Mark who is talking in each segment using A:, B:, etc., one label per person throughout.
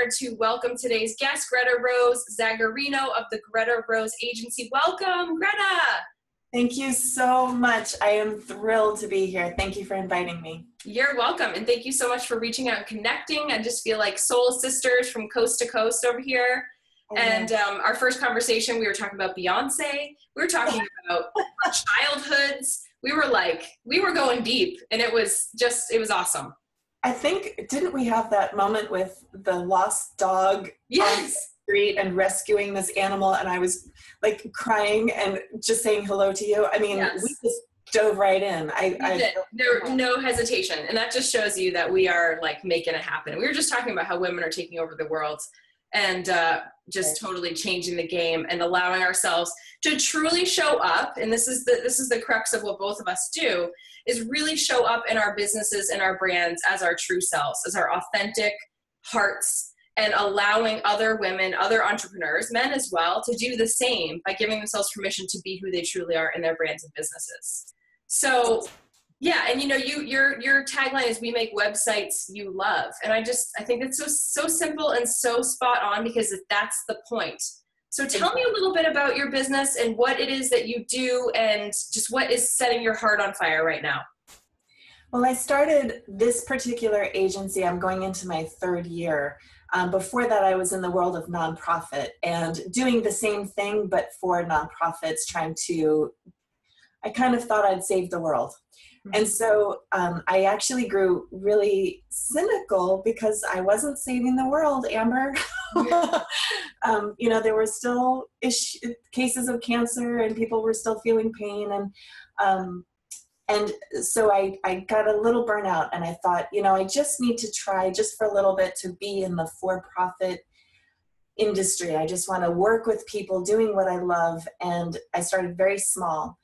A: honored to welcome today's guest, Greta Rose Zagarino of the Greta Rose Agency. Welcome, Greta.
B: Thank you so much. I am thrilled to be here. Thank you for inviting me.
A: You're welcome. And thank you so much for reaching out and connecting. I just feel like soul sisters from coast to coast over here. And our first conversation, we were talking about Beyonce. We were talking about our childhoods. We were going deep, and it was awesome.
B: I think, didn't we have that moment with the lost dog on the street and rescuing this animal, and I was like crying and just saying hello to you? I mean, we just dove right in.
A: There was no hesitation, and that just shows you that we are like making it happen. We were just talking about how women are taking over the world and just totally changing the game and allowing ourselves to truly show up. And this is the crux of what both of us do, is really show up in our businesses and our brands as our true selves, as our authentic hearts, and allowing other women, other entrepreneurs, men as well, to do the same by giving themselves permission to be who they truly are in their brands and businesses. So yeah, and your tagline is "We make websites you love," and I think it's so simple and so spot on, because that's the point. So tell me a little bit about your business and what it is that you do, and just what is setting your heart on fire right now.
B: Well, I started this particular agency. I'm going into my third year. Before that, I was in the world of nonprofit and doing the same thing, but for nonprofits, I kind of thought I'd save the world. And so I actually grew really cynical because I wasn't saving the world, Amber. There were still cases of cancer, and people were still feeling pain. And so I got a little burnout, and I thought, I just need to try just for a little bit to be in the for-profit industry. I just want to work with people doing what I love. And I started very small.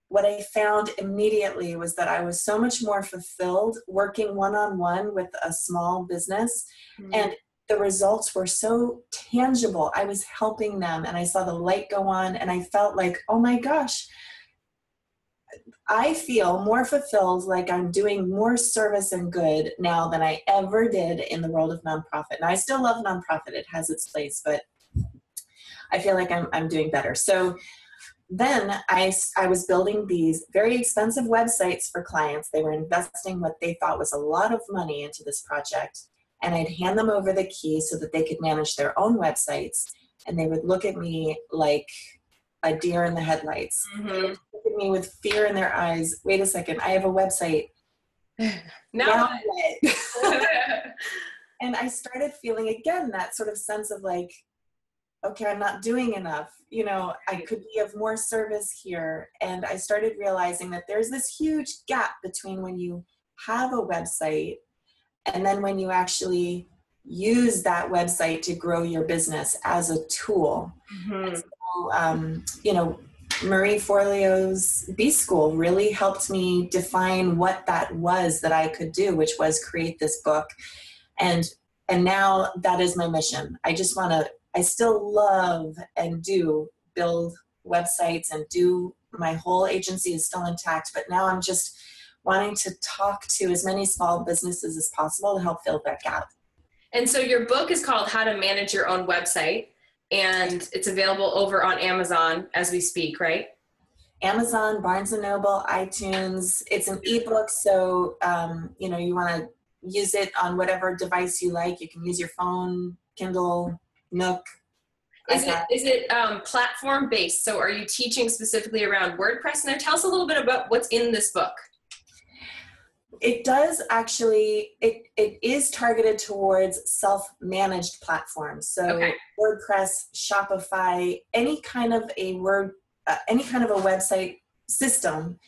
B: What I found immediately was that I was so much more fulfilled working one-on-one with a small business, and the results were so tangible. I was helping them, and I saw the light go on, and I felt like, oh my gosh, I feel more fulfilled, like I'm doing more service and good now than I ever did in the world of nonprofit. Now, I still love nonprofit. It has its place, but I feel like I'm doing better. So then I was building these very expensive websites for clients. They were investing what they thought was a lot of money into this project, and I'd hand them over the key so that they could manage their own websites, and they would look at me like a deer in the headlights. They would look at me with fear in their eyes. Wait a second, I have a website. Now what? And I started feeling again that sort of sense of like, okay, I'm not doing enough. I could be of more service here. And I started realizing that there's this huge gap between when you have a website and then when you actually use that website to grow your business as a tool. And so, Marie Forleo's B School really helped me define what that was that I could do, which was create this book. And now that is my mission. I still love and do build websites and my whole agency is still intact, but now I'm just wanting to talk to as many small businesses as possible to help fill that gap.
A: And so your book is called How to Manage Your Own Website, and it's available over on Amazon as we speak, right?
B: Amazon, Barnes & Noble, iTunes. It's an ebook, so you want to use it on whatever device you like. You can use your phone, Kindle, Nook.
A: Is it platform based? So are you teaching specifically around WordPress? And tell us a little bit about what's in this book.
B: It does actually, it is targeted towards self-managed platforms. So WordPress, Shopify, any kind of a website system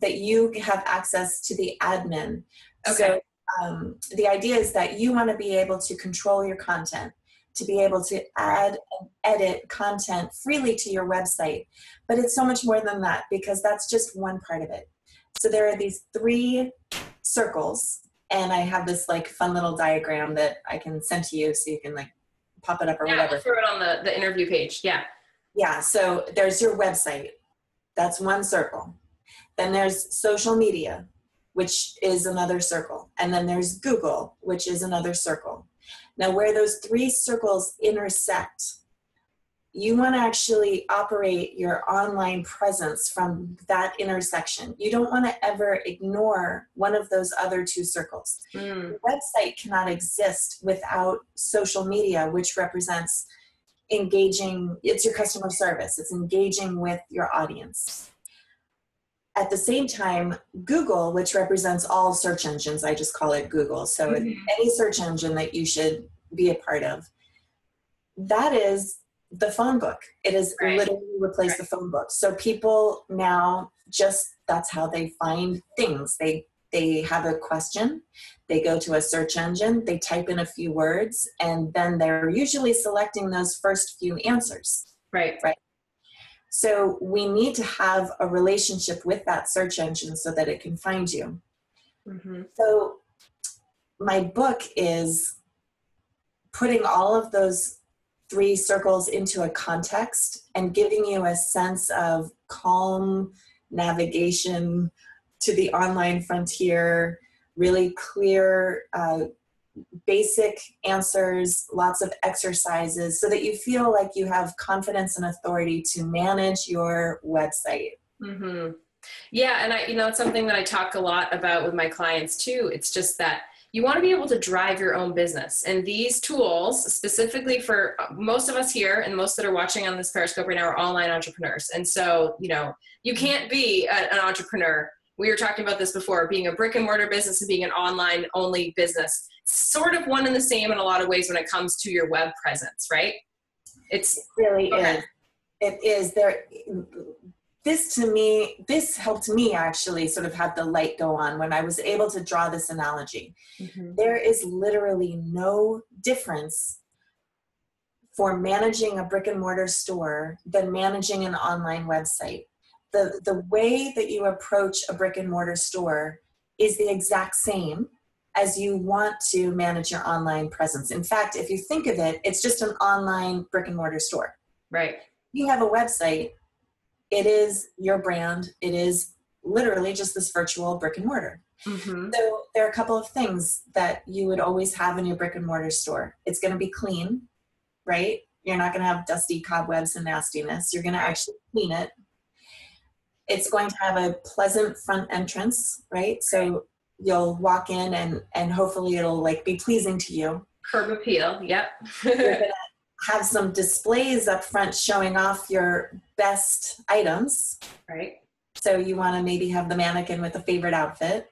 B: that you have access to the admin. So the idea is that you want to be able to control your content, to be able to add and edit content freely to your website. But it's so much more than that, because that's just one part of it. So there are these 3 circles, and I have this like fun little diagram that I can send to you so you can like pop it up or whatever.
A: We'll throw it on the interview page.
B: Yeah, so there's your website. That's one circle. Then there's social media, which is another circle. And then there's Google, which is another circle. Now, where those three circles intersect, you want to actually operate your online presence from that intersection. You don't want to ever ignore one of those other two circles. The website cannot exist without social media, which represents engaging. It's your customer service. It's engaging with your audience. At the same time, Google, which represents all search engines, I just call it Google. So any search engine that you should be a part of, that is the phone book. It is literally replaced the phone book. So people now that's how they find things. They have a question, they go to a search engine, they type in a few words, and then they're usually selecting those first few answers. Right. So we need to have a relationship with that search engine so that it can find you. So my book is putting all of those three circles into a context and giving you a sense of calm navigation to the online frontier, really clear, basic answers, lots of exercises, so that you feel like you have confidence and authority to manage your website.
A: Yeah, and it's something that I talk a lot about with my clients too. It's just that you want to be able to drive your own business. And these tools, specifically for most of us here and most that are watching on this Periscope right now, are online entrepreneurs. And so, you can't be an entrepreneur. We were talking about this before, being a brick and mortar business and being an online only business. Sort of one and the same in a lot of ways when it comes to your web presence, right?
B: It really is. It is. This helped me actually sort of have the light go on when I was able to draw this analogy. There is literally no difference for managing a brick and mortar store than managing an online website. The way that you approach a brick and mortar store is the exact same as you want to manage your online presence. In fact, if you think of it, it's just an online brick and mortar store.
A: Right.
B: You have a website. It is your brand. It is literally just this virtual brick and mortar. So there are a couple of things that you would always have in your brick and mortar store. It's going to be clean, right? You're not going to have dusty cobwebs and nastiness. You're going to actually clean it. It's going to have a pleasant front entrance, right? So you'll walk in and hopefully it'll be pleasing to you.
A: Curb appeal. Yep.
B: You're going to have some displays up front showing off your best items.
A: Right.
B: So you want to maybe have the mannequin with a favorite outfit,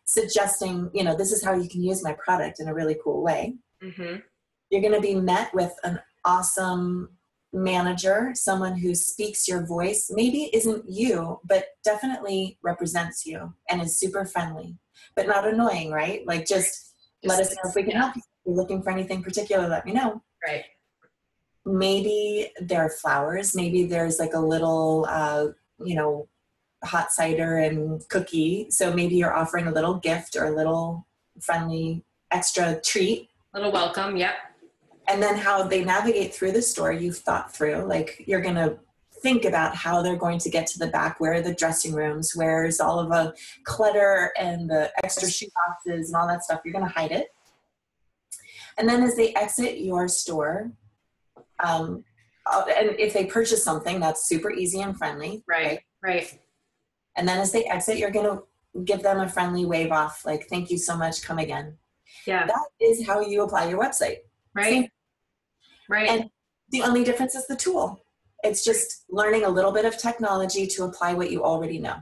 B: suggesting, this is how you can use my product in a really cool way. You're going to be met with an awesome manager, someone who speaks your voice, maybe isn't you, but definitely represents you and is super friendly, but not annoying, right? Just let us know if we can help you. If you're looking for anything particular, let me know.
A: Right.
B: Maybe there are flowers. Maybe there's a little, hot cider and cookie. So maybe you're offering a little gift or a little friendly extra treat.
A: Little welcome. Yep.
B: And then how they navigate through the store, you've thought through. You're going to think about how they're going to get to the back. Where are the dressing rooms? Where's all of the clutter and the extra shoe boxes and all that stuff? You're going to hide it. And then as they exit your store, and if they purchase something, that's super easy and friendly.
A: Right.
B: And then as they exit, you're going to give them a friendly wave off, thank you so much, come again.
A: Yeah.
B: That is how you apply your website.
A: Right. Right.
B: And the only difference is the tool. It's just learning a little bit of technology to apply what you already know.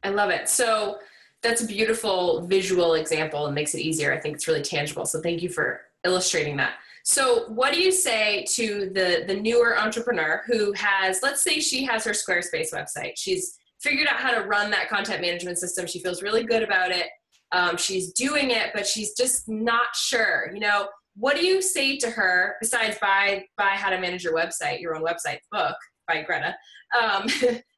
A: I love it. So that's a beautiful visual example and makes it easier. I think it's really tangible. So thank you for illustrating that. So what do you say to the newer entrepreneur who has, let's say she has her Squarespace website. She's figured out how to run that content management system. She feels really good about it. She's doing it, but she's just not sure. What do you say to her besides buy How to Manage Your Website, Your Own Website book by Greta?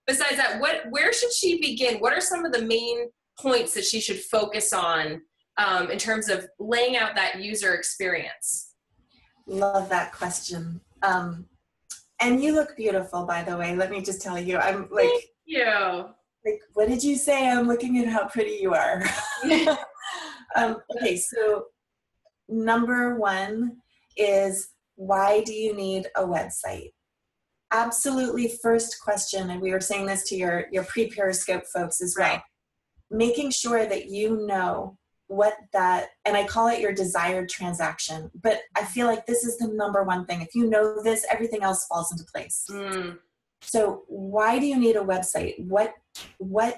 A: Besides that, where should she begin? What are some of the main points that she should focus on in terms of laying out that user experience?
B: Love that question. And you look beautiful, by the way. Let me just tell you, I'm
A: Thank you.
B: What did you say? I'm looking at how pretty you are. Okay, so number one is, why do you need a website? Absolutely first question, and we were saying this to your pre-Periscope folks as well, making sure that you know what that, and I call it your desired transaction, but I feel like this is the number one thing. If you know this, everything else falls into place. So why do you need a website? What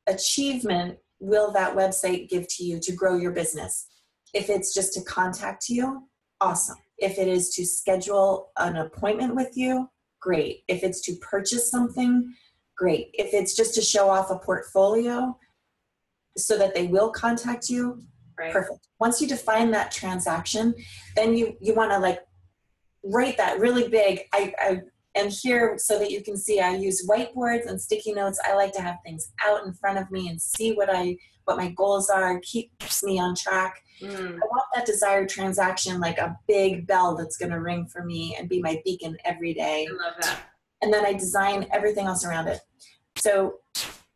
B: achievement will that website give to you to grow your business? If it's just to contact you, awesome. If it is to schedule an appointment with you, great. If it's to purchase something, great. If it's just to show off a portfolio so that they will contact you, perfect. Once you define that transaction, then you want to like write that really big. And here, so that you can see, I use whiteboards and sticky notes. I like to have things out in front of me and see what my goals are, keeps me on track. I want that desired transaction like a big bell that's going to ring for me and be my beacon every day.
A: I love that.
B: And then I design everything else around it. So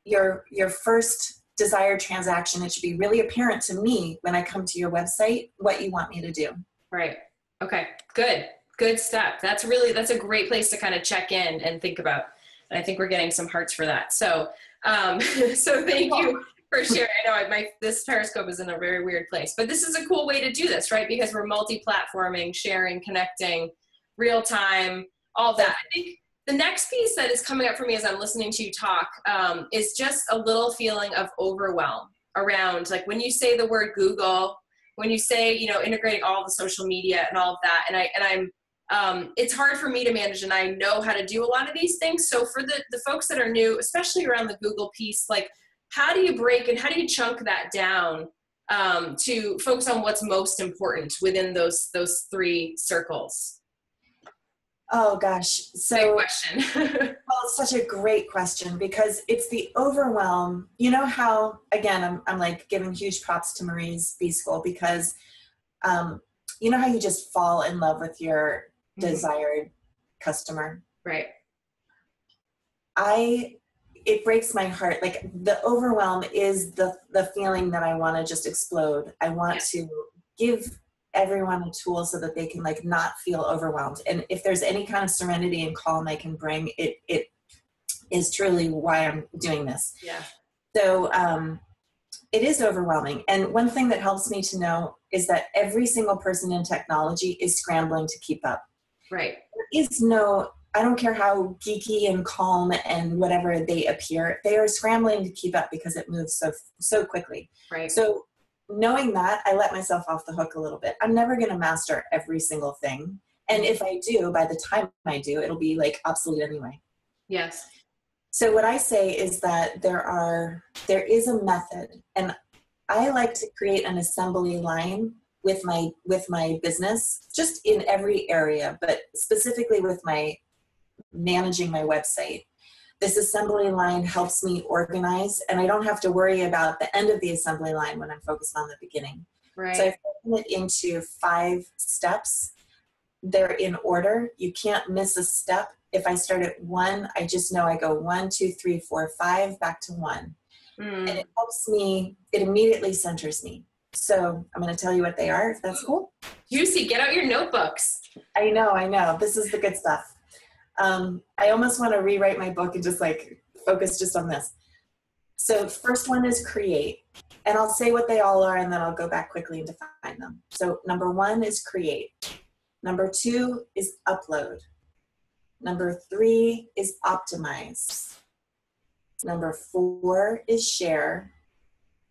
B: your first desired transaction, it should be really apparent to me when I come to your website what you want me to do.
A: Right. Okay. Good step. That's a great place to kind of check in and think about. And I think we're getting some hearts for that. So, so thank you for sharing. I know this Periscope is in a very weird place, but this is a cool way to do this, right? Because we're multi-platforming, sharing, connecting, real time, all that. I think the next piece that is coming up for me as I'm listening to you talk is just a little feeling of overwhelm around, like when you say the word Google, when you say, integrating all the social media and all of that. And it's hard for me to manage, and I know how to do a lot of these things. So for the folks that are new, especially around the Google piece, like how do you break and how do you chunk that down to focus on what's most important within those three circles?
B: Oh gosh. So,
A: big question.
B: Well, it's such a great question because it's the overwhelm. You know how, again, I'm like giving huge props to Marie's B School because you know how you just fall in love with your desired customer?
A: Right.
B: It breaks my heart. Like the overwhelm is the feeling that I want to just explode. I want to give everyone a tool so that they can like not feel overwhelmed. And if there's any kind of serenity and calm I can bring, it is truly why I'm doing this.
A: Yeah. So
B: it is overwhelming. And one thing that helps me to know is that every single person in technology is scrambling to keep up.
A: Right.
B: There is I don't care how geeky and calm and whatever they appear, they are scrambling to keep up because it moves so quickly.
A: Right.
B: So knowing that, I let myself off the hook a little bit. I'm never going to master every single thing. And if I do, by the time I do, it'll be like obsolete anyway.
A: Yes.
B: So what I say is that there is a method, and I like to create an assembly line with my business, just in every area, but specifically with my managing my website. This assembly line helps me organize, and I don't have to worry about the end of the assembly line when I'm focused on the beginning.
A: Right.
B: So I've broken it into 5 steps. They're in order. You can't miss a step. If I start at 1, I just know I go 1, 2, 3, 4, 5, back to 1. And it helps me, it immediately centers me. So I'm going to tell you what they are, if that's cool.
A: Juicy, get out your notebooks.
B: I know. This is the good stuff. I almost want to rewrite my book and just like focus just on this. So first one is create, and I'll say what they all are and then I'll go back quickly and define them. So number 1 is create. Number 2 is upload. Number 3 is optimize. Number 4 is share.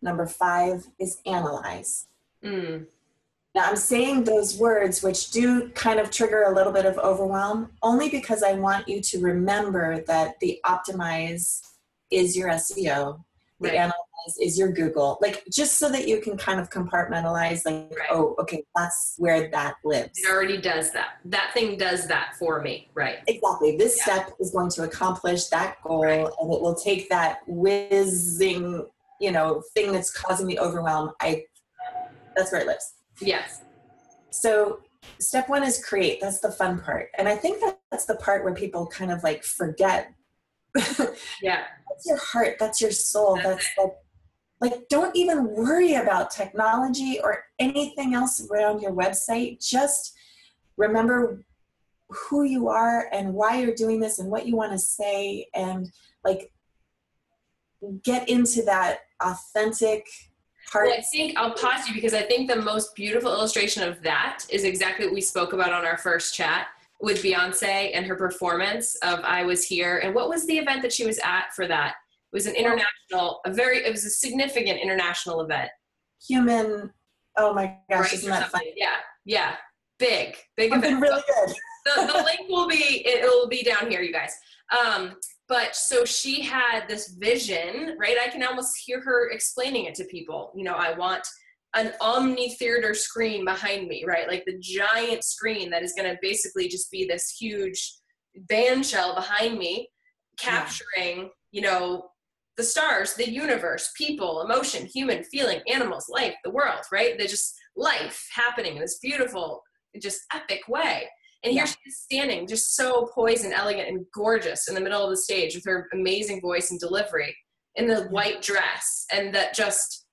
B: Number 5 is analyze. Now I'm saying those words, which do kind of trigger a little bit of overwhelm, only because I want you to remember that the optimize is your SEO, the analyze is your Google, like just so that you can kind of compartmentalize, like, oh, okay, that's where that lives.
A: It already does that. That thing does that for me, right?
B: Exactly. This step is going to accomplish that goal, and it will take that whizzing, thing that's causing the overwhelm. That's where it lives.
A: Yes.
B: So step 1 is create. That's the fun part. And I think that's the part where people kind of like forget.
A: Yeah.
B: That's your heart. That's your soul. That's like, don't even worry about technology or anything else around your website. Just remember who you are and why you're doing this and what you want to say, and like get into that authentic part.
A: Well, I think I'll pause you because I think the most beautiful illustration of that is exactly what we spoke about on our first chat with Beyonce and her performance of I Was Here. And what was the event that she was at for that? It was an international, it was a significant international event.
B: Oh my gosh,
A: right,
B: isn't that funny?
A: Yeah. Big
B: Something
A: event.
B: really good.
A: The link it'll be down here, you guys. But so she had this vision, right? I can almost hear her explaining it to people. You know, I want an omni theater screen behind me, right? Like the giant screen that is going to basically just be this huge band shell behind me, capturing, you know, the stars, the universe, people, emotion, human, feeling, animals, life, the world, right? They're just life happening in this beautiful, just epic way. And here she is standing just so poised and elegant and gorgeous in the middle of the stage with her amazing voice and delivery in the white dress. And that just,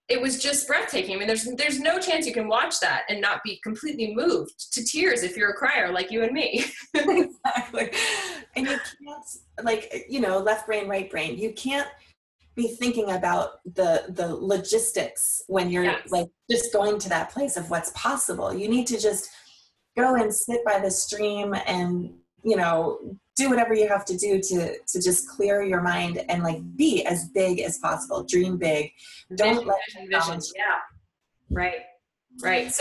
A: it was just breathtaking. I mean, there's no chance you can watch that and not be completely moved to tears if you're a crier like you and me.
B: Exactly. And you can't, like, you know, left brain, right brain. You can't be thinking about the logistics when you're like just going to that place of what's possible. You need to just go and sit by the stream and, you know, do whatever you have to do to just clear your mind and like be as big as possible. Dream big. Don't let
A: vision. Right.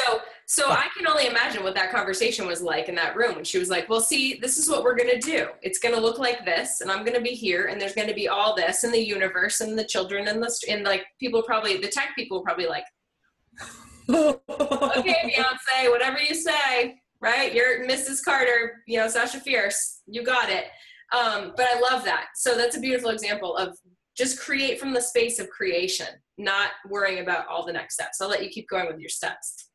A: So I can only imagine what that conversation was like in that room when she was like, well, see, this is what we're going to do. It's going to look like this, and I'm going to be here, and there's going to be all this in the universe and the children and like people probably, the tech people probably like, okay, Beyonce, whatever you say, right? You're Mrs. Carter, you know, Sasha Fierce, you got it. But I love that. So that's a beautiful example of just create from the space of creation, not worrying about all the next steps. I'll let you keep going with your steps.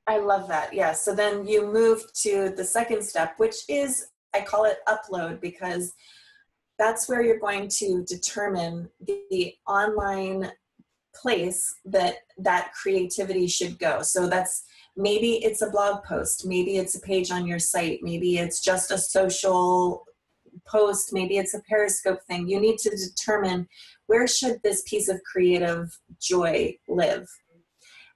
B: I love that. Yeah. So then you move to the second step, which is, I call it upload, because that's where you're going to determine the online place that creativity should go. So that's, maybe it's a blog post, maybe it's a page on your site, maybe it's just a social post, maybe it's a Periscope thing. You need to determine, where should this piece of creative joy live?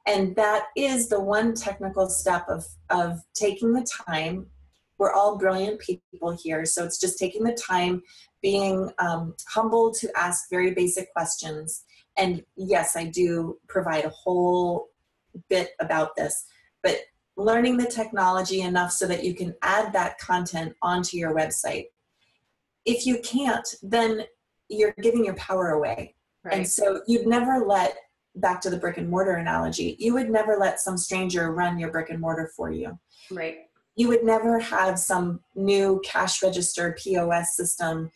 B: And that is the one technical step of taking the time. We're all brilliant people here, so it's just taking the time, being humble to ask very basic questions. And yes, I do provide a whole bit about this, but learning the technology enough so that you can add that content onto your website. If you can't, then you're giving your power away. Right. And so you'd never let, back to the brick and mortar analogy, you would never let some stranger run your brick and mortar for you.
A: Right.
B: You would never have some new cash register POS system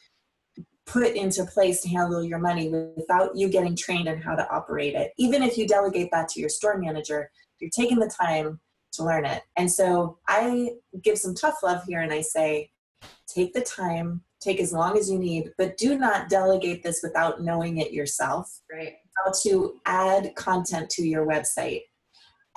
B: put into place to handle your money without you getting trained on how to operate it. Even if you delegate that to your store manager, you're taking the time to learn it. And so I give some tough love here and I say, take the time, take as long as you need, but do not delegate this without knowing it yourself.
A: Right.
B: How to add content to your website.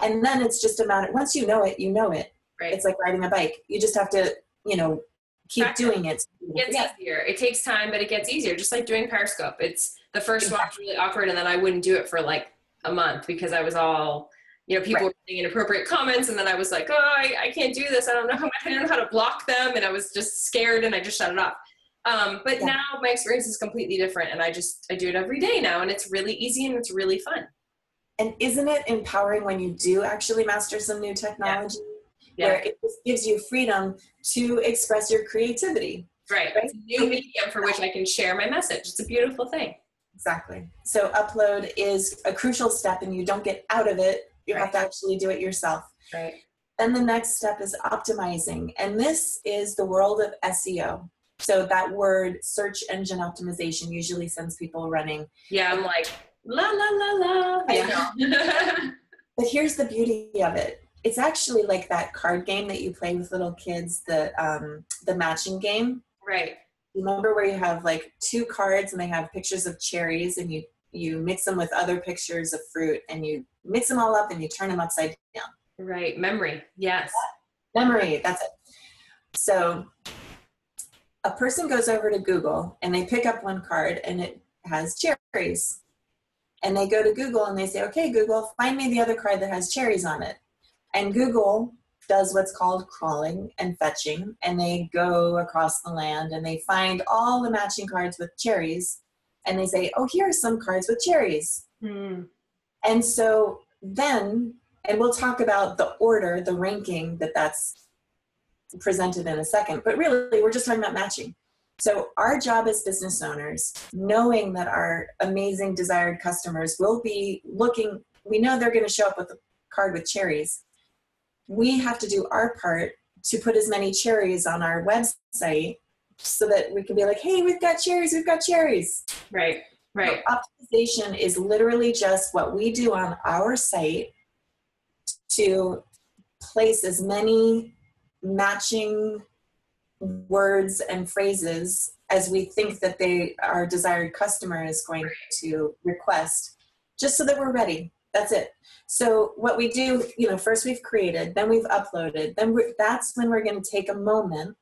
B: And then it's just a matter, once you know it, you know it. Right. It's like riding a bike. You just have to, you know, keep doing it.
A: It gets easier. It takes time, but it gets easier. Just like doing Periscope. It's the first one was really awkward, and then I wouldn't do it for like a month because I was all, you know, people were saying inappropriate comments, and then I was like, oh, I can't do this. I don't know how to block them, and I was just scared, and I just shut it off. But now my experience is completely different, and I do it every day now, and it's really easy and it's really fun.
B: And isn't it empowering when you do actually master some new technology?
A: Yeah.
B: Where it just gives you freedom to express your creativity.
A: Right. It's a new medium for which I can share my message. It's a beautiful thing.
B: Exactly. So upload is a crucial step, and you don't get out of it. You have to actually do it yourself.
A: Right.
B: Then the next step is optimizing. And this is the world of SEO. So that word, search engine optimization, usually sends people running.
A: Yeah, I'm like, la, la, la, la.
B: I know. But here's the beauty of it. It's actually like that card game that you play with little kids, the matching game.
A: Right.
B: Remember where you have like two cards and they have pictures of cherries, and you you mix them with other pictures of fruit, and you mix them all up and you turn them upside down.
A: Right. Memory. Yes.
B: Memory. That's it. So a person goes over to Google and they pick up one card and it has cherries. And they go to Google and they say, okay, Google, find me the other card that has cherries on it. And Google does what's called crawling and fetching. And they go across the land and they find all the matching cards with cherries. And they say, oh, here are some cards with cherries.
A: Mm.
B: And so then, and we'll talk about the order, the ranking that's presented in a second, but really we're just talking about matching. So our job as business owners, knowing that our amazing desired customers will be looking, we know they're going to show up with a card with cherries. We have to do our part to put as many cherries on our website so that we can be like, hey, we've got cherries, we've got cherries.
A: Right, right.
B: So optimization is literally just what we do on our site to place as many matching words and phrases as we think that our desired customer is going to request, just so that we're ready. That's it. So what we do, first we've created, then we've uploaded, then that's when we're going to take a moment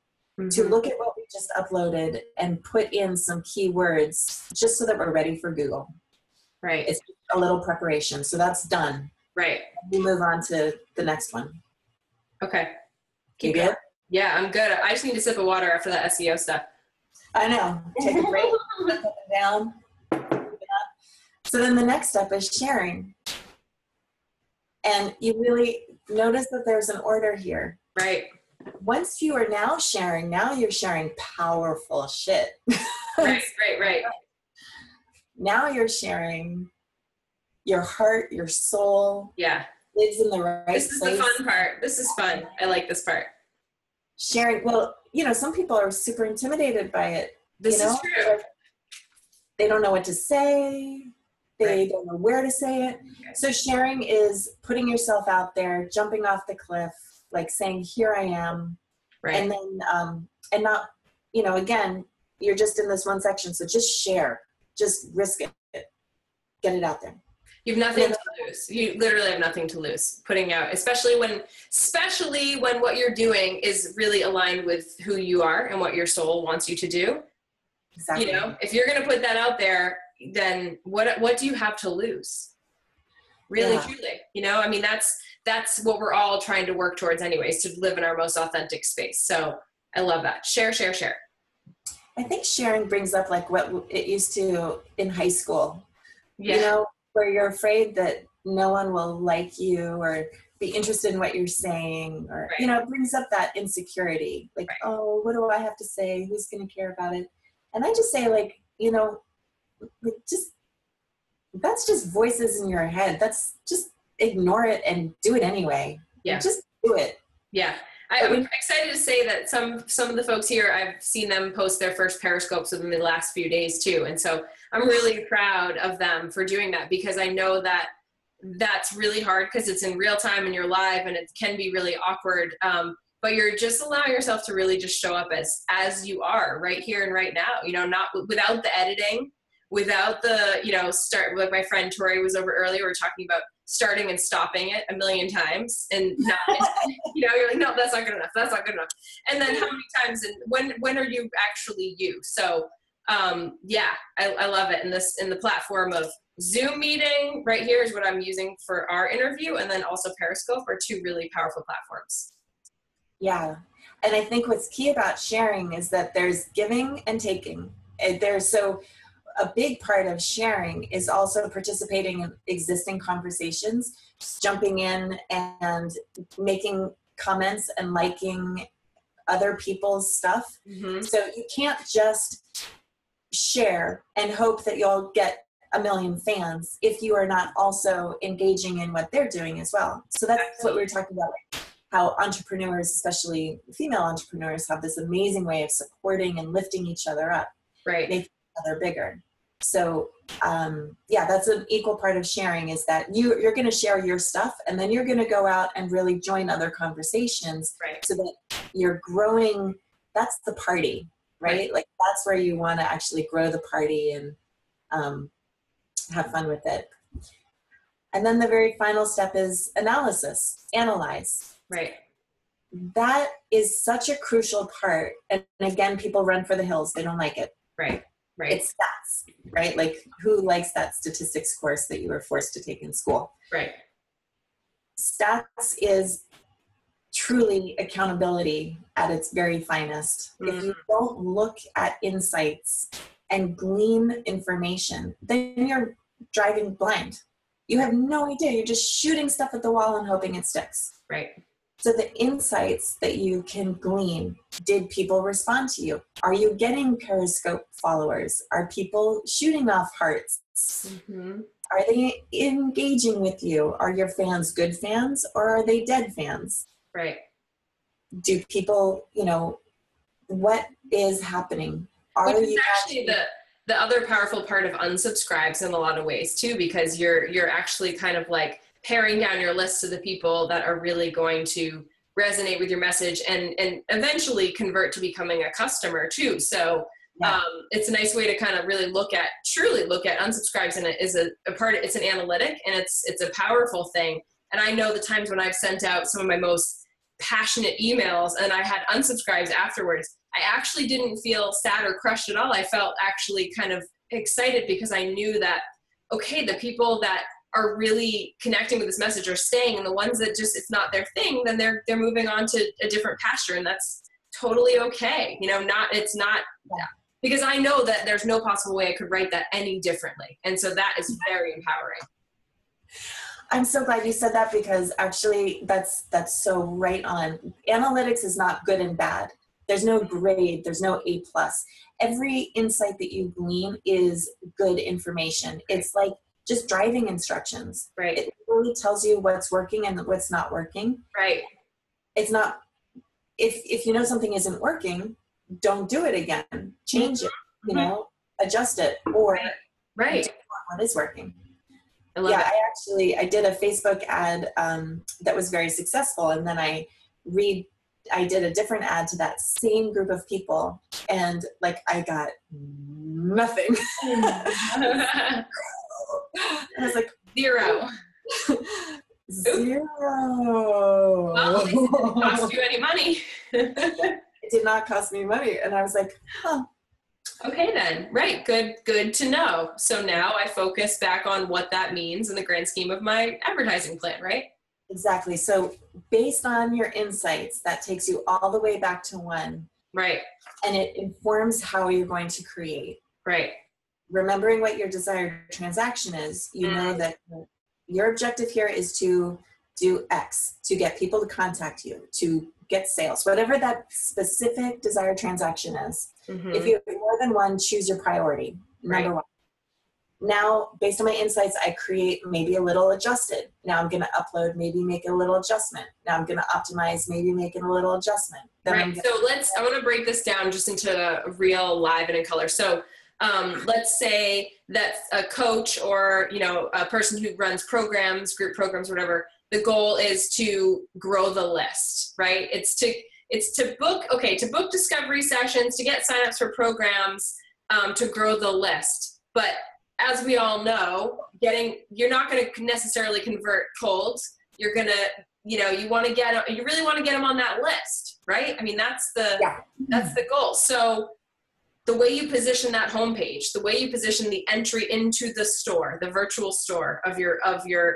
B: to look at what we just uploaded and put in some keywords just so that we're ready for Google.
A: Right.
B: It's a little preparation. So that's done.
A: Right.
B: We move on to the next one.
A: Okay.
B: You good?
A: Yeah, I'm good. I just need a sip of water after that SEO stuff.
B: I know. Take a break, up and down. So then the next step is sharing. And you really notice that there's an order here.
A: Right.
B: Once you are now sharing, now you're sharing powerful shit.
A: Right.
B: Now you're sharing your heart, your soul.
A: Yeah.
B: Lives in the right place.
A: This is the fun part. This is fun. I like this part.
B: Sharing. Well, some people are super intimidated by it.
A: This is true.
B: They don't know what to say. They don't know where to say it. Okay. So sharing is putting yourself out there, jumping off the cliff, like saying, here I am. Right. And then, and not, again, you're just in this one section. So just share, just risk it, get it out there.
A: You have nothing to lose. You literally have nothing to lose putting out, especially when what you're doing is really aligned with who you are and what your soul wants you to do.
B: Exactly.
A: If you're going to put that out there, then what do you have to lose? Really, truly, that's what we're all trying to work towards anyways, to live in our most authentic space. So I love that. Share.
B: I think sharing brings up like what it used to in high school.
A: Yeah.
B: Where you're afraid that no one will like you or be interested in what you're saying, or, it brings up that insecurity. Like, oh, what do I have to say? Who's going to care about it? And I just say that's just voices in your head. That's just ignore it and do it anyway.
A: Yeah.
B: Just do it.
A: Yeah. I'm excited to say that some of the folks here, I've seen them post their first Periscopes within the last few days too. And so I'm really proud of them for doing that, because I know that that's really hard because it's in real time and you're live and it can be really awkward. But you're just allowing yourself to really just show up as you are right here and right now, not without the editing, without the, start, like my friend Tori was over earlier, we were talking about starting and stopping it a million times and not, you're like, no, that's not good enough. That's not good enough. And then how many times and when are you actually you? So I love it. In the platform of Zoom meeting right here is what I'm using for our interview. And then also Periscope are two really powerful platforms.
B: Yeah. And I think what's key about sharing is that there's giving and taking. A big part of sharing is also participating in existing conversations, jumping in and making comments and liking other people's stuff. Mm-hmm. So you can't just share and hope that you'll get a million fans if you are not also engaging in what they're doing as well. So that's what we were talking about, like how entrepreneurs, especially female entrepreneurs, have this amazing way of supporting and lifting each other up.
A: Right.
B: Making each other bigger. So, that's an equal part of sharing, is that you're going to share your stuff and then you're going to go out and really join other conversations.
A: Right.
B: So that you're growing. That's the party, right? Like that's where you want to actually grow the party and have fun with it. And then the very final step is analysis, analyze.
A: Right.
B: That is such a crucial part. And again, people run for the hills. They don't like it.
A: Right. Right.
B: It's stats, right? Like, who likes that statistics course that you were forced to take in school?
A: Right.
B: Stats is truly accountability at its very finest. Mm-hmm. If you don't look at insights and glean information, then you're driving blind. You have no idea. You're just shooting stuff at the wall and hoping it sticks.
A: Right.
B: So the insights that you can glean, did people respond to you? Are you getting Periscope followers? Are people shooting off hearts? Mm-hmm. Are they engaging with you? Are your fans good fans or are they dead fans?
A: Right.
B: Do people, what is happening?
A: Which is actually the other powerful part of unsubscribes in a lot of ways too, because you're actually kind of like paring down your list of the people that are really going to resonate with your message and eventually convert to becoming a customer too. So it's a nice way to kind of really truly look at unsubscribes, and it is it's an analytic, and it's a powerful thing. And I know the times when I've sent out some of my most passionate emails and I had unsubscribes afterwards, I actually didn't feel sad or crushed at all. I felt actually kind of excited because I knew that, okay, the people that are really connecting with this message are staying, and the ones that just, it's not their thing, then they're moving on to a different pasture, and that's totally okay. Because I know that there's no possible way I could write that any differently. And so that is very empowering.
B: I'm so glad you said that, because actually that's so right on. Analytics is not good and bad. There's no grade, there's no A+. Every insight that you glean is good information. It's like just driving instructions.
A: Right.
B: It really tells you what's working and what's not working.
A: Right.
B: It's not, if you know something isn't working, don't do it again. Change it, adjust it, or
A: right.
B: What is working.
A: I love it.
B: I did a Facebook ad that was very successful, and then I did a different ad to that same group of people, and I got nothing. I was like,
A: zero.
B: Zero.
A: Well, at least it didn't cost you any money.
B: It did not cost me money, and I was like, huh.
A: Okay then, right, good to know. So now I focus back on what that means in the grand scheme of my advertising plan, right?
B: Exactly. So based on your insights, that takes you all the way back to one.
A: Right.
B: And it informs how you're going to create.
A: Right.
B: Remembering what your desired transaction is, you know that your objective here is to do X, to get people to contact you, to get sales, whatever that specific desired transaction is. Mm-hmm. If you have more than one, choose your priority, number one. Now, based on my insights, I create maybe a little adjusted. Now I'm going to upload, maybe make a little adjustment. Now I'm going to optimize, maybe making a little adjustment. Then
A: right. So I want to break this down just into real, live, and in color. So let's say that a coach or, a person who runs programs, group programs, whatever, the goal is to grow the list, right? It's to book discovery sessions, to get signups for programs, to grow the list. But as we all know, you're not going to necessarily convert cold. You're going to, you really want to get them on that list, right? I mean, that's the goal. So the way you position that homepage, the way you position the entry into the store, the virtual store of your,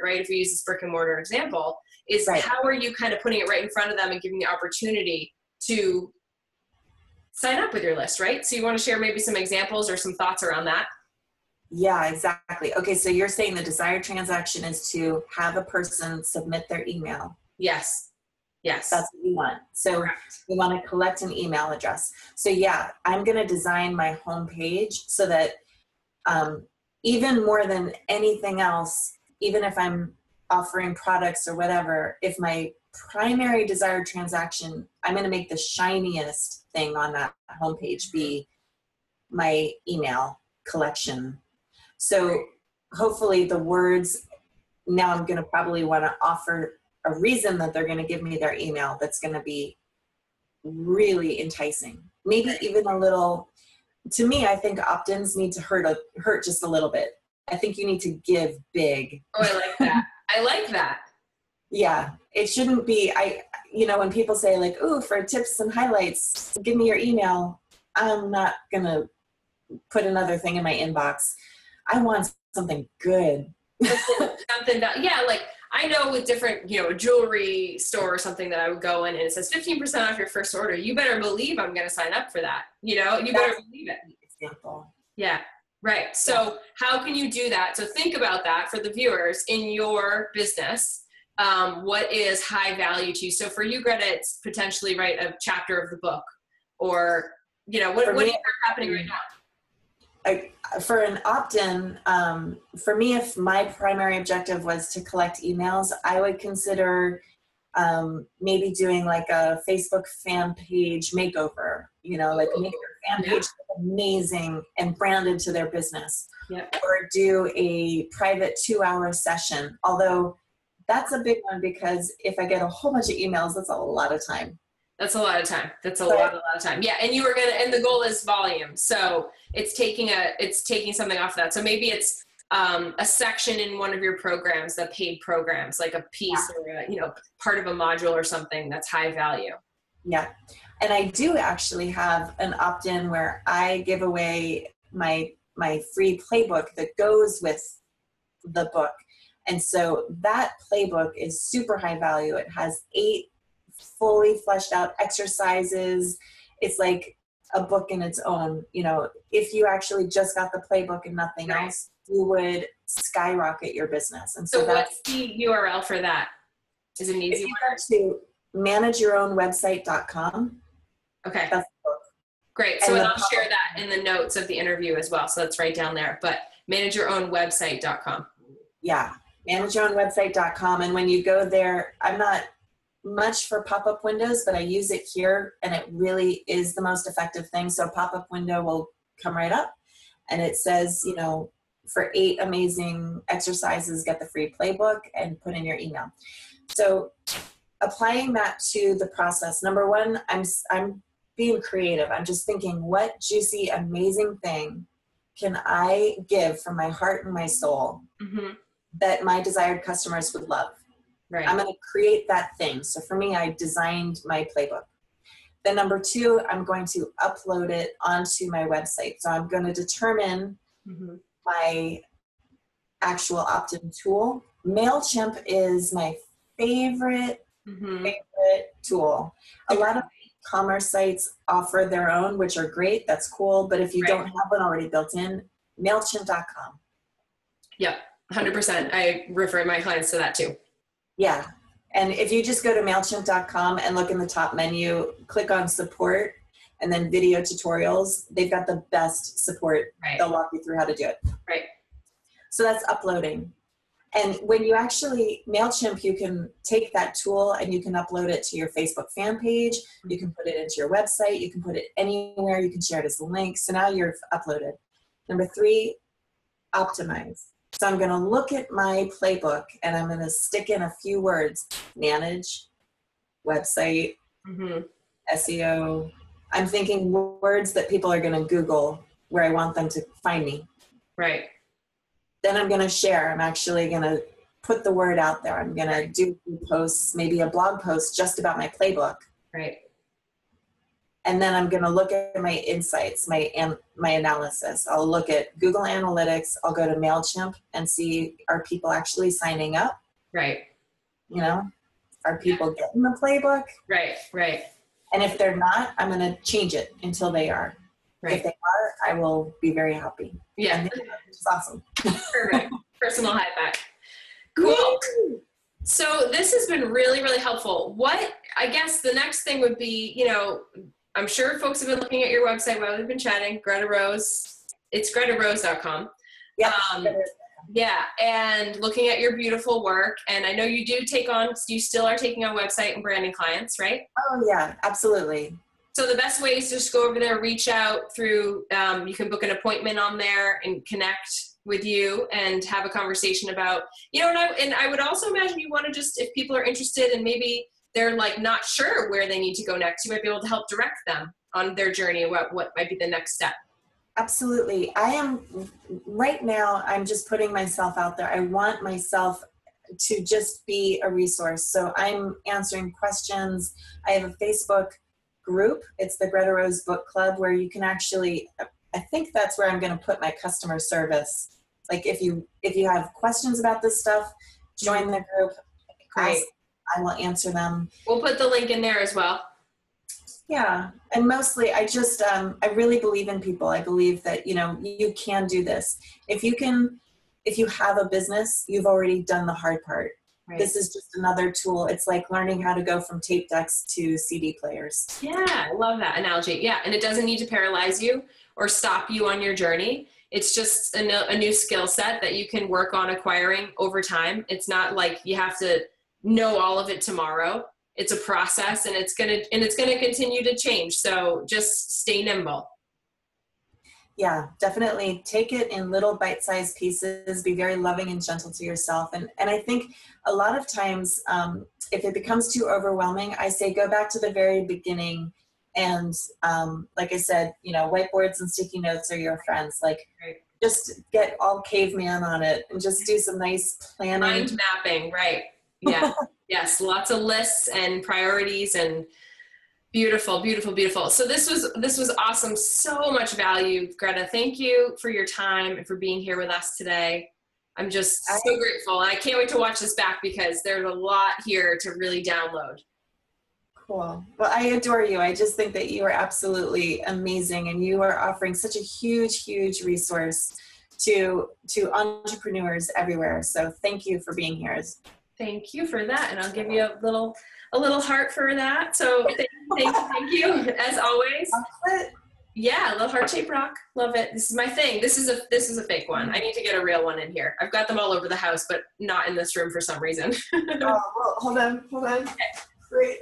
A: right, if you use this brick and mortar example, is how are you kind of putting it right in front of them and giving the opportunity to sign up with your list, right? So you want to share maybe some examples or some thoughts around that?
B: Yeah, exactly. Okay, so you're saying the desired transaction is to have a person submit their email.
A: Yes. Yes.
B: That's what you want. So
A: correct.
B: You want to collect an email address. So yeah, I'm going to design my homepage so that even more than anything else, even if I'm offering products or whatever, if my primary desired transaction, I'm going to make the shiniest thing on that homepage be my email collection. So hopefully the words, now I'm going to probably want to offer a reason that they're going to give me their email that's going to be really enticing. Maybe even a little, to me, I think opt-ins need to hurt just a little bit. I think you need to give big.
A: Oh, I like that. I like that.
B: Yeah. It shouldn't be, when people say like, ooh, for tips and highlights, give me your email. I'm not going to put another thing in my inbox. I want something good.
A: Something that, yeah, like I know with different, a jewelry store or something that I would go in and it says 15% off your first order. You better believe I'm going to sign up for that. You better believe it.
B: Example.
A: Yeah. Right. So how can you do that? So think about that for the viewers in your business. What is high value to you? So for you, Greta, it's potentially write a chapter of the book, or, what is happening right now?
B: For an opt-in, for me, if my primary objective was to collect emails, I would consider maybe doing like a Facebook fan page makeover, like make their fan page amazing and branded to their business.
A: Yep.
B: Or do a private 2-hour session. Although that's a big one, because if I get a whole bunch of emails, that's a lot of time.
A: That's a lot of time. That's a lot of time. Yeah. And and the goal is volume. So it's taking something off of that. So maybe it's a section in one of your programs, the paid programs, like a piece or part of a module or something that's high value.
B: Yeah. And I do actually have an opt-in where I give away my free playbook that goes with the book. And so that playbook is super high value. It has 8 fully fleshed out exercises. It's like a book in its own. If you actually just got the playbook and nothing else, you would skyrocket your business. And so
A: what's the URL for that? Is it an easy one?
B: If you go to manageyourOwnWebsite.com.
A: Okay.
B: That's the book.
A: Great. So I'll share that in the notes of the interview as well. So that's right down there. But manageyourOwnWebsite.com.
B: Yeah. ManageyourOwnWebsite.com. And when you go there, I'm not much for pop-up windows, but I use it here, and it really is the most effective thing. So a pop-up window will come right up, and it says, for 8 amazing exercises, get the free playbook and put in your email. So applying that to the process, number one, I'm being creative. I'm just thinking, what juicy, amazing thing can I give from my heart and my soul that my desired customers would love?
A: Right.
B: I'm going to create that thing. So for me, I designed my playbook. Then number 2, I'm going to upload it onto my website. So I'm going to determine my actual opt-in tool. MailChimp is my favorite tool. A lot of commerce sites offer their own, which are great. That's cool. But if you don't have one already built in, MailChimp.com.
A: Yep, 100%. I refer my clients to that too.
B: Yeah. And if you just go to MailChimp.com and look in the top menu, click on support and then video tutorials, they've got the best support. They'll walk you through how to do it.
A: Right.
B: So that's uploading. And when you actually, MailChimp, you can take that tool and you can upload it to your Facebook fan page. You can put it into your website. You can put it anywhere. You can share it as a link. So now you're uploaded. Number 3, optimize. So I'm going to look at my playbook and I'm going to stick in a few words: manage, website, SEO. I'm thinking words that people are going to Google where I want them to find me.
A: Right.
B: Then I'm going to share. I'm actually going to put the word out there. I'm going to do posts, maybe a blog post just about my playbook.
A: Right.
B: And then I'm going to look at my insights, my analysis. I'll look at Google Analytics. I'll go to MailChimp and see, are people actually signing up?
A: Right.
B: Are people getting the playbook?
A: Right, right.
B: And if they're not, I'm going to change it until they are.
A: Right.
B: If they are, I will be very happy.
A: Yeah.
B: It's awesome.
A: Perfect. Personal high back. Cool. Woo! So this has been really, really helpful. I guess the next thing would be, I'm sure folks have been looking at your website while we've been chatting. Greta Rose. It's GretaRose.com.
B: Yeah.
A: Yeah. And looking at your beautiful work. And I know you still are taking on website and branding clients, right?
B: Oh yeah, absolutely.
A: So the best way is just go over there, reach out through, you can book an appointment on there and connect with you and have a conversation about, and I would also imagine you want to just, if people are interested and maybe they're like not sure where they need to go next, you might be able to help direct them on their journey. What might be the next step.
B: Absolutely. Right now, I'm just putting myself out there. I want myself to just be a resource. So I'm answering questions. I have a Facebook group. It's the Greta Rose Book Club, where you can actually, I think that's where I'm going to put my customer service. Like if you have questions about this stuff, join the group.
A: Great.
B: I will answer them.
A: We'll put the link in there as well.
B: Yeah. And mostly I just, I really believe in people. I believe that, you can do this. If you have a business, you've already done the hard part. Right. This is just another tool. It's like learning how to go from tape decks to CD players.
A: Yeah, I love that analogy. Yeah, and it doesn't need to paralyze you or stop you on your journey. It's just a new skill set that you can work on acquiring over time. It's not like you have to know all of it tomorrow. It's a process, and it's gonna continue to change. So just stay nimble.
B: Yeah, definitely take it in little bite-sized pieces. Be very loving and gentle to yourself. And I think a lot of times, if it becomes too overwhelming, I say go back to the very beginning. And like I said, whiteboards and sticky notes are your friends. Like, just get all caveman on it and just do some nice planning.
A: Mind mapping, right? Yeah. Yes, lots of lists and priorities and beautiful, beautiful, beautiful. So this was awesome. So much value, Greta. Thank you for your time and for being here with us today. I'm just so grateful. And I can't wait to watch this back because there's a lot here to really download.
B: Cool. Well, I adore you. I just think that you are absolutely amazing, and you are offering such a huge, huge resource to entrepreneurs everywhere. So thank you for being here.
A: Thank you for that. And I'll give you a little heart for that. So thank you as always. Yeah, a little heart-shaped rock. Love it. This is my thing. This is a fake one. I need to get a real one in here. I've got them all over the house, but not in this room for some reason.
B: Well, hold on. Okay. Great.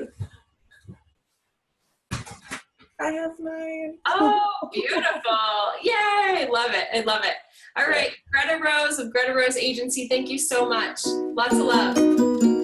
B: I have mine.
A: Oh, beautiful. Yay. Love it. I love it. All right. Greta Rose of Greta Rose Agency. Thank you so much. Lots of love.